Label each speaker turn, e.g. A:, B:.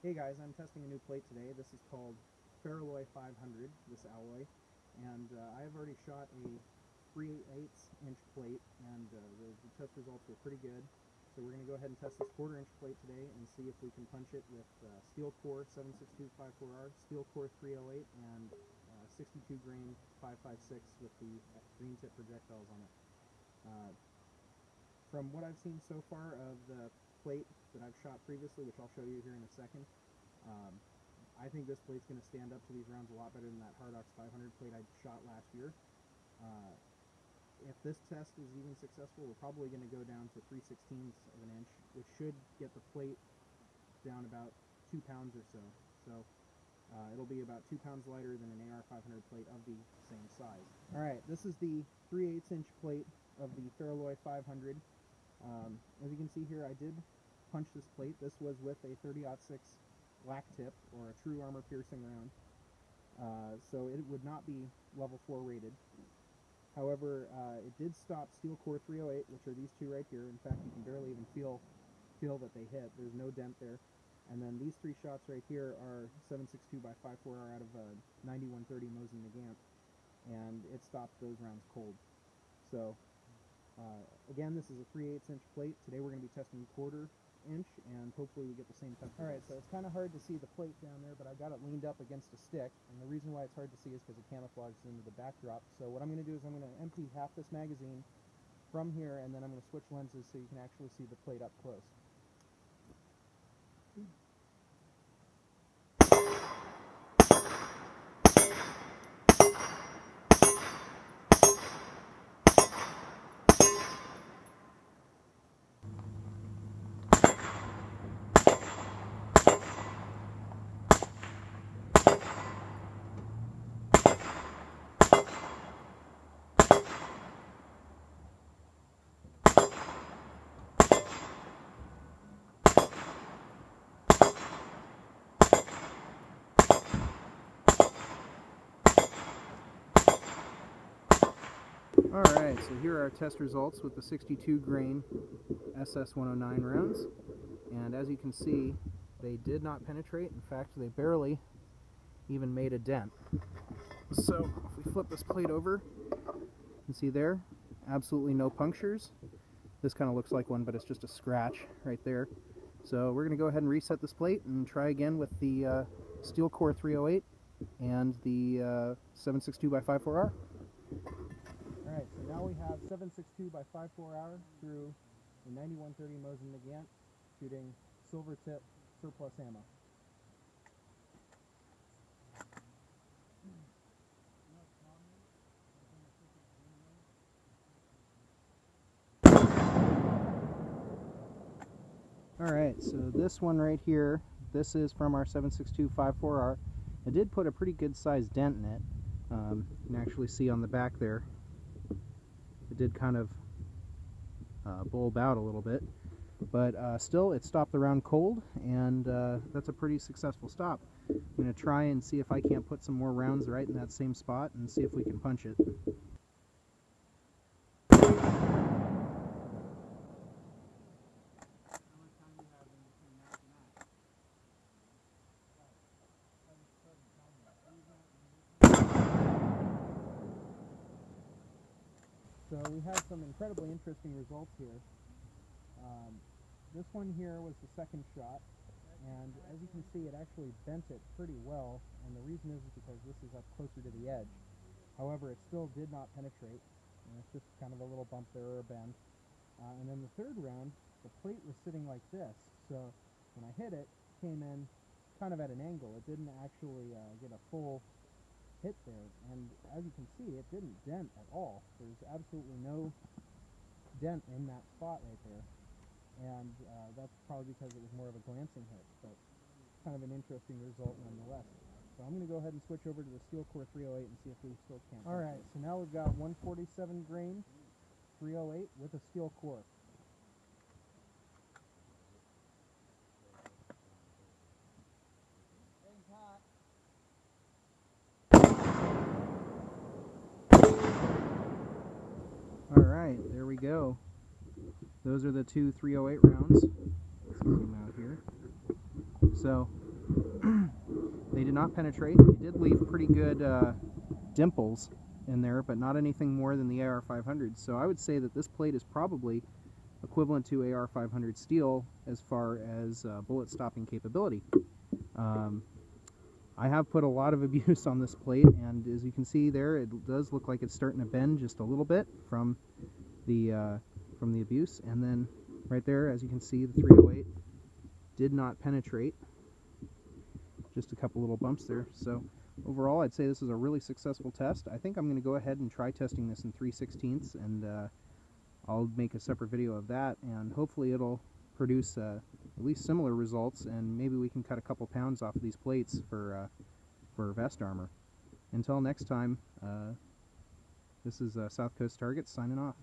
A: Hey guys, I'm testing a new plate today. This is called Faralloy 500, this alloy, and I've already shot a 3/8 inch plate, and the test results were pretty good. So we're going to go ahead and test this 1/4 inch plate today and see if we can punch it with steel core 76254R, steel core 308, and 62 grain 556 with the green tip projectiles on it. From what I've seen so far of the plate that I've shot previously, which I'll show you here in a second, I think this plate's going to stand up to these rounds a lot better than that Hardox 500 plate I shot last year. If this test is even successful, we're probably going to go down to 3/16 of an inch, which should get the plate down about 2 pounds or so. So it'll be about 2 pounds lighter than an AR 500 plate of the same size. Alright, this is the 3/8 inch plate of the Faralloy 500. As you can see here, I did punch this plate. This was with a 30-06 black tip, or a true armor piercing round, so it would not be level 4 rated. However, it did stop steel core 308, which are these two right here. In fact, you can barely even feel that they hit. There's no dent there. And then these 3 shots right here are 762x54R out of 9130 Mosin Nagant, and it stopped those rounds cold. So again, this is a 3/8 inch plate. Today we're going to be testing 1/4 inch, and hopefully we get the same test. Alright, so it's kind of hard to see the plate down there, but I've got it leaned up against a stick, and the reason why it's hard to see is because it camouflages into the backdrop. So what I'm going to do is I'm going to empty half this magazine from here, and then I'm going to switch lenses so you can actually see the plate up close. Alright, so here are our test results with the 62 grain SS109 rounds, and as you can see, they did not penetrate. In fact, they barely even made a dent. So if we flip this plate over, you can see there, absolutely no punctures. This kind of looks like one, but it's just a scratch right there. So we're going to go ahead and reset this plate and try again with the steel core 308 and the 762x54R. Alright, so now we have 762x54R through the 9130 Mosin Nagant, shooting silver tip surplus ammo. Alright, so this one right here, this is from our 762x54R. It did put a pretty good sized dent in it. You can actually see on the back there, it did kind of bulb out a little bit, but still it stopped the round cold, and that's a pretty successful stop. I'm going to try and see if I can't put some more rounds right in that same spot and see if we can punch it. So we have some incredibly interesting results here. This one here was the second shot, and as you can see, it actually bent it pretty well, and the reason is because this is up closer to the edge. However, it still did not penetrate, and it's just kind of a little bump there or a bend. And then the third round, the plate was sitting like this, so when I hit it, it came in kind of at an angle. It didn't actually get a full hit there, and as you can see, it didn't dent at all. There's absolutely no dent in that spot right there, and that's probably because it was more of a glancing hit, but kind of an interesting result nonetheless. So I'm going to go ahead and switch over to the steel core 308 and see if we still can. Alright, so now we've got 147 grain 308 with a steel core. Alright, there we go. Those are the two 308 rounds. Let's zoom out here. So They did not penetrate. They did leave pretty good dimples in there, but not anything more than the AR-500. So I would say that this plate is probably equivalent to AR-500 steel as far as bullet stopping capability. I have put a lot of abuse on this plate, and as you can see there, it does look like it's starting to bend just a little bit from the abuse. And then right there, as you can see, the 308 did not penetrate. Just a couple little bumps there. So overall, I'd say this is a really successful test. I think I'm going to go ahead and try testing this in 3/16, and I'll make a separate video of that, and hopefully it'll produce at least similar results, and maybe we can cut a couple pounds off of these plates for vest armor. Until next time, this is South Coast Targets signing off.